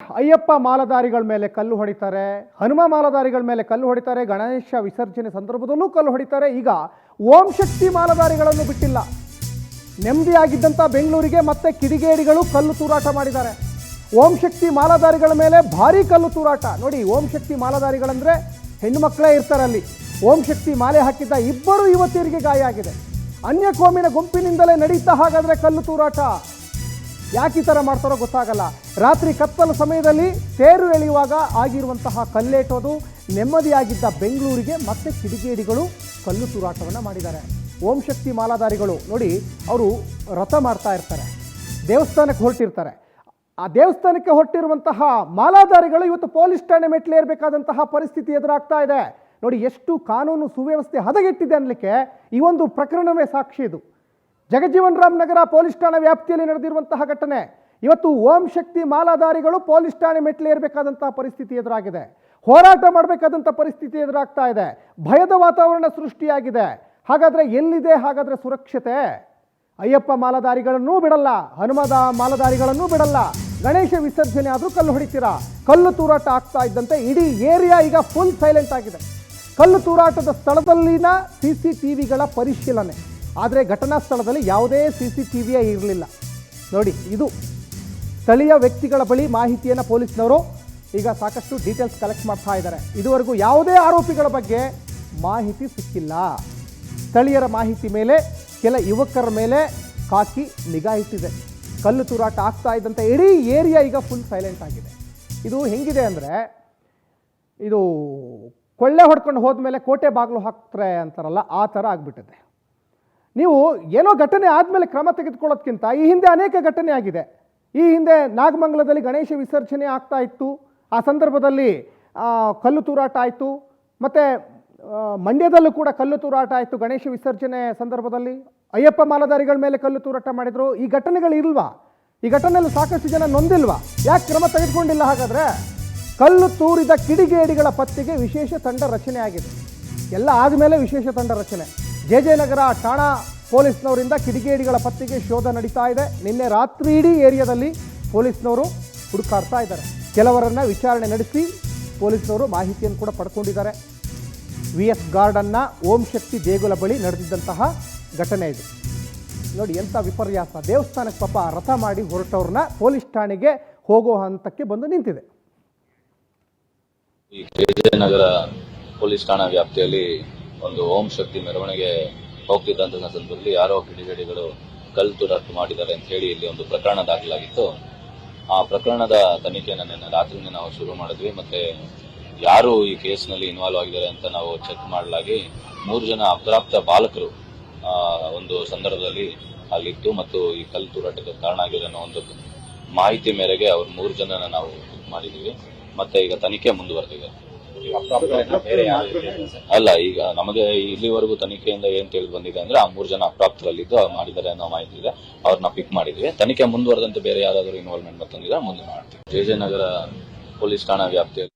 ಅಯ್ಯಪ್ಪ ಮಾಲಧಾರಿಗಳ ಮೇಲೆ ಕಲ್ಲು ಹೊಡಿತಾರೆ, ಹನುಮ ಮಾಲಧಾರಿಗಳ ಮೇಲೆ ಕಲ್ಲು ಹೊಡಿತಾರೆ, ಗಣೇಶ ವಿಸರ್ಜನೆ ಸಂದರ್ಭದಲ್ಲೂ ಕಲ್ಲು ಹೊಡಿತಾರೆ. ಈಗ ಓಂ ಶಕ್ತಿ ಮಾಲಧಾರಿಗಳನ್ನು ಬಿಟ್ಟಿಲ್ಲ. ನೆಮ್ಮದಿಯಾಗಿದ್ದಂಥ ಬೆಂಗಳೂರಿಗೆ ಮತ್ತೆ ಕಿಡಿಗೇಡಿಗಳು ಕಲ್ಲು ತೂರಾಟ ಮಾಡಿದ್ದಾರೆ. ಓಂ ಶಕ್ತಿ ಮಾಲಧಾರಿಗಳ ಮೇಲೆ ಭಾರೀ ಕಲ್ಲು ತೂರಾಟ. ನೋಡಿ, ಓಂ ಶಕ್ತಿ ಮಾಲಧಾರಿಗಳಂದ್ರೆ ಹೆಣ್ಣು ಮಕ್ಕಳೇ ಇರ್ತಾರೆ ಅಲ್ಲಿ. ಓಂ ಶಕ್ತಿ ಮಾಲೆ ಹಾಕಿದ್ದ ಇಬ್ಬರು ಯುವತಿಯರಿಗೆ ಗಾಯ ಆಗಿದೆ. ಅನ್ಯ ಕೋಮಿನ ಗುಂಪಿನಿಂದಲೇ ನಡೀತಾ ಹಾಗಾದ್ರೆ ಕಲ್ಲು ತೂರಾಟ. ಯಾಕೆ ಈ ಥರ ಮಾಡ್ತಾರೋ ಗೊತ್ತಾಗಲ್ಲ. ರಾತ್ರಿ ಕತ್ತಲ ಸಮಯದಲ್ಲಿ ತೇರು ಎಳೆಯುವಾಗ ಆಗಿರುವಂತಹ ಕಲ್ಲೇಟೋದು. ನೆಮ್ಮದಿಯಾಗಿದ್ದ ಬೆಂಗಳೂರಿಗೆ ಮತ್ತೆ ಕಿಡಿಗೇಡಿಗಳು ಕಲ್ಲು ತೂರಾಟವನ್ನು ಮಾಡಿದ್ದಾರೆ. ಓಂ ಶಕ್ತಿ ಮಾಲಾಧಾರಿಗಳು ನೋಡಿ, ಅವರು ರಥ ಮಾಡ್ತಾ ಇರ್ತಾರೆ, ದೇವಸ್ಥಾನಕ್ಕೆ ಹೊರಟಿರ್ತಾರೆ. ಆ ದೇವಸ್ಥಾನಕ್ಕೆ ಹೊರಟಿರುವಂತಹ ಮಾಲಾಧಾರಿಗಳು ಇವತ್ತು ಪೊಲೀಸ್ ಠಾಣೆ ಮೆಟ್ಲೇರಬೇಕಾದಂತಹ ಪರಿಸ್ಥಿತಿ ಎದುರಾಗ್ತಾ ಇದೆ. ನೋಡಿ, ಎಷ್ಟು ಕಾನೂನು ಸುವ್ಯವಸ್ಥೆ ಹದಗೆಟ್ಟಿದೆ ಅನ್ನಲಿಕ್ಕೆ ಈ ಒಂದು ಪ್ರಕರಣವೇ ಸಾಕ್ಷಿ. ಇದು ಜಗಜೀವನ್ ರಾಮ್ ನಗರ ಪೊಲೀಸ್ ಠಾಣೆ ವ್ಯಾಪ್ತಿಯಲ್ಲಿ ನಡೆದಿರುವಂತಹ ಘಟನೆ. ಇವತ್ತು ಓಂ ಶಕ್ತಿ ಮಾಲಾಧಾರಿಗಳು ಪೊಲೀಸ್ ಠಾಣೆ ಮೆಟ್ಲೇರಬೇಕಾದಂತಹ ಪರಿಸ್ಥಿತಿ ಎದುರಾಗಿದೆ. ಹೋರಾಟ ಮಾಡಬೇಕಾದಂಥ ಪರಿಸ್ಥಿತಿ ಎದುರಾಗ್ತಾ ಇದೆ. ಭಯದ ವಾತಾವರಣ ಸೃಷ್ಟಿಯಾಗಿದೆ. ಹಾಗಾದರೆ ಎಲ್ಲಿದೆ ಹಾಗಾದರೆ ಸುರಕ್ಷತೆ? ಅಯ್ಯಪ್ಪ ಮಾಲಾಧಾರಿಗಳನ್ನೂ ಬಿಡಲ್ಲ, ಹನುಮದ ಮಾಲಾಧಾರಿಗಳನ್ನೂ ಬಿಡಲ್ಲ. ಗಣೇಶ ವಿಸರ್ಜನೆ ಆದರೂ ಕಲ್ಲು ಹೊಡಿತೀರಾ? ಕಲ್ಲು ತೂರಾಟ ಆಗ್ತಾ ಇದ್ದಂತೆ ಇಡೀ ಏರಿಯಾ ಈಗ ಫುಲ್ ಸೈಲೆಂಟ್ ಆಗಿದೆ. ಕಲ್ಲು ತೂರಾಟದ ಸ್ಥಳದಲ್ಲಿನ CCTVಗಳ ಪರಿಶೀಲನೆ. ಆದರೆ ಘಟನಾ ಸ್ಥಳದಲ್ಲಿ ಯಾವುದೇ CCTVಯೇ ಇರಲಿಲ್ಲ. ನೋಡಿ, ಇದು ಸ್ಥಳೀಯ ವ್ಯಕ್ತಿಗಳ ಬಳಿ ಮಾಹಿತಿಯನ್ನು ಪೊಲೀಸ್ನವರು ಈಗ ಸಾಕಷ್ಟು ಡೀಟೇಲ್ಸ್ ಕಲೆಕ್ಟ್ ಮಾಡ್ತಾ ಇದ್ದಾರೆ. ಇದುವರೆಗೂ ಯಾವುದೇ ಆರೋಪಿಗಳ ಬಗ್ಗೆ ಮಾಹಿತಿ ಸಿಕ್ಕಿಲ್ಲ. ಸ್ಥಳೀಯರ ಮಾಹಿತಿ ಮೇಲೆ ಕೆಲ ಯುವಕರ ಮೇಲೆ ಕಾಕಿ ನಿಗಾ ಇಟ್ಟಿದೆ. ಕಲ್ಲು ತೂರಾಟ ಆಗ್ತಾ ಇದ್ದಂತೆ ಇಡೀ ಏರಿಯಾ ಈಗ ಫುಲ್ ಸೈಲೆಂಟ್ ಆಗಿದೆ. ಇದು ಹೆಂಗಿದೆ ಅಂದರೆ, ಇದು ಕೊಳ್ಳೆ ಹೊಡ್ಕೊಂಡು ಹೋದ್ಮೇಲೆ ಕೋಟೆ ಬಾಗಿಲು ಹಾಕ್ತಾರೆ ಅಂತಾರಲ್ಲ, ಆ ಥರ ಆಗಿಬಿಟ್ಟಿದೆ. ನೀವು ಏನೋ ಘಟನೆ ಆದಮೇಲೆ ಕ್ರಮ ತೆಗೆದುಕೊಳ್ಳೋದಕ್ಕಿಂತ ಈ ಹಿಂದೆ ಅನೇಕ ಘಟನೆ ಆಗಿದೆ. ಈ ಹಿಂದೆ ನಾಗಮಂಗಲದಲ್ಲಿ ಗಣೇಶ ವಿಸರ್ಜನೆ ಆಗ್ತಾ ಇತ್ತು, ಆ ಸಂದರ್ಭದಲ್ಲಿ ಕಲ್ಲು ತೂರಾಟ ಆಯಿತು. ಮತ್ತು ಮಂಡ್ಯದಲ್ಲೂ ಕೂಡ ಕಲ್ಲು ತೂರಾಟ ಆಯಿತು. ಗಣೇಶ ವಿಸರ್ಜನೆ ಸಂದರ್ಭದಲ್ಲಿ ಅಯ್ಯಪ್ಪ ಮಾಲಾಧಾರಿಗಳ ಮೇಲೆ ಕಲ್ಲು ತೂರಾಟ ಮಾಡಿದರು. ಈ ಘಟನೆಗಳು ಇಲ್ವಾ? ಈ ಘಟನೆಯಲ್ಲಿ ಸಾಕಷ್ಟು ಜನ ನೊಂದಿಲ್ವಾ? ಯಾಕೆ ಕ್ರಮ ತೆಗೆದುಕೊಂಡಿಲ್ಲ ಹಾಗಾದರೆ? ಕಲ್ಲು ತೂರಿದ ಕಿಡಿಗೇಡಿಗಳ ಪತ್ತೆಗೆ ವಿಶೇಷ ತಂಡ ರಚನೆ ಆಗಿದೆ. ಎಲ್ಲ ಆದಮೇಲೆ ವಿಶೇಷ ತಂಡ ರಚನೆ. JJ ನಗರ ಠಾಣಾ ಪೊಲೀಸ್ನವರಿಂದ ಕಿಡಿಗೇಡಿಗಳ ಪತ್ತೆಗೆ ಶೋಧ ನಡೀತಾ ಇದೆ. ನಿನ್ನೆ ರಾತ್ರಿ ಇಡೀ ಏರಿಯಾದಲ್ಲಿ ಪೊಲೀಸ್ನವರು ಹುಡುಕಾಡ್ತಾ ಇದ್ದಾರೆ. ಕೆಲವರನ್ನು ವಿಚಾರಣೆ ನಡೆಸಿ ಪೊಲೀಸ್ನವರು ಮಾಹಿತಿಯನ್ನು ಕೂಡ ಪಡ್ಕೊಂಡಿದ್ದಾರೆ. VS ಗಾರ್ಡನ್ನ ಓಂ ಶಕ್ತಿ ದೇಗುಲ ಬಳಿ ನಡೆದಿದ್ದಂತಹ ಘಟನೆ ಇದು. ನೋಡಿ, ಎಂಥ ವಿಪರ್ಯಾಸ. ದೇವಸ್ಥಾನಕ್ಕೆ ಪಾಪ ರಥ ಮಾಡಿ ಹೊರಟವ್ರನ್ನ ಪೊಲೀಸ್ ಠಾಣೆಗೆ ಹೋಗೋ ಹಂತಕ್ಕೆ ಬಂದು ನಿಂತಿದೆ. ಈ JJ ನಗರ ಪೊಲೀಸ್ ಠಾಣಾ ವ್ಯಾಪ್ತಿಯಲ್ಲಿ ಒಂದು ಓಂ ಶಕ್ತಿ ಮೆರವಣಿಗೆ ಹೋಗ್ತಿದ್ದಂಥ ಸಂದರ್ಭದಲ್ಲಿ ಯಾರೋ ಕಿಡಿಗೇಡಿಗಳು ಕಲ್ಲು ತೂರಾಟ ಮಾಡಿದ್ದಾರೆ ಅಂತ ಹೇಳಿ ಇಲ್ಲಿ ಒಂದು ಪ್ರಕರಣ ದಾಖಲಾಗಿತ್ತು. ಆ ಪ್ರಕರಣದ ತನಿಖೆಯನ್ನು ನಿನ್ನೆ ರಾತ್ರಿನೇ ನಾವು ಶುರು ಮಾಡಿದ್ವಿ. ಮತ್ತೆ ಯಾರು ಈ ಕೇಸ್ನಲ್ಲಿ ಇನ್ವಾಲ್ವ್ ಆಗಿದ್ದಾರೆ ಅಂತ ನಾವು ಚೆಕ್ ಮಾಡಲಾಗಿ 3 ಜನ ಅಪ್ರಾಪ್ತ ಬಾಲಕರು ಒಂದು ಸಂದರ್ಭದಲ್ಲಿ ಅಲ್ಲಿತ್ತು ಮತ್ತು ಈ ಕಲ್ಲು ತೂರಾಟಕ್ಕೆ ಕಾರಣ ಆಗಿದೆ ಅನ್ನೋ ಒಂದು ಮಾಹಿತಿ ಮೇರೆಗೆ ಅವ್ರು 3 ಜನನ ನಾವು ಮಾಡಿದ್ದೀವಿ. ಮತ್ತೆ ಈಗ ತನಿಖೆ ಮುಂದುವರೆದಿದೆ. ಅಲ್ಲ, ಈಗ ನಮಗೆ ಇಲ್ಲಿವರೆಗೂ ತನಿಖೆಯಿಂದ ಏನ್ ತಿಳಿದು ಬಂದಿದೆ ಅಂದ್ರೆ ಆ 3 ಜನ ಅಪ್ರಾಪ್ತರಲ್ಲಿದ್ದು ಮಾಡಿದ್ದಾರೆ ಅನ್ನೋ ಮಾಹಿತಿ ಇದೆ. ಅವ್ರನ್ನ ಪಿಕ್ ಮಾಡಿದ್ವಿ. ತನಿಖೆ ಮುಂದುವರೆದಂತೆ ಬೇರೆ ಯಾರಾದರೂ ಇನ್ವಾಲ್ವ್ಮೆಂಟ್ ಬಂದಿದ್ರೆ ಮುಂದೆ ಮಾಡ್ತೀವಿ. JJ ನಗರ ಪೊಲೀಸ್ ಠಾಣಾ ವ್ಯಾಪ್ತಿಯಲ್ಲಿ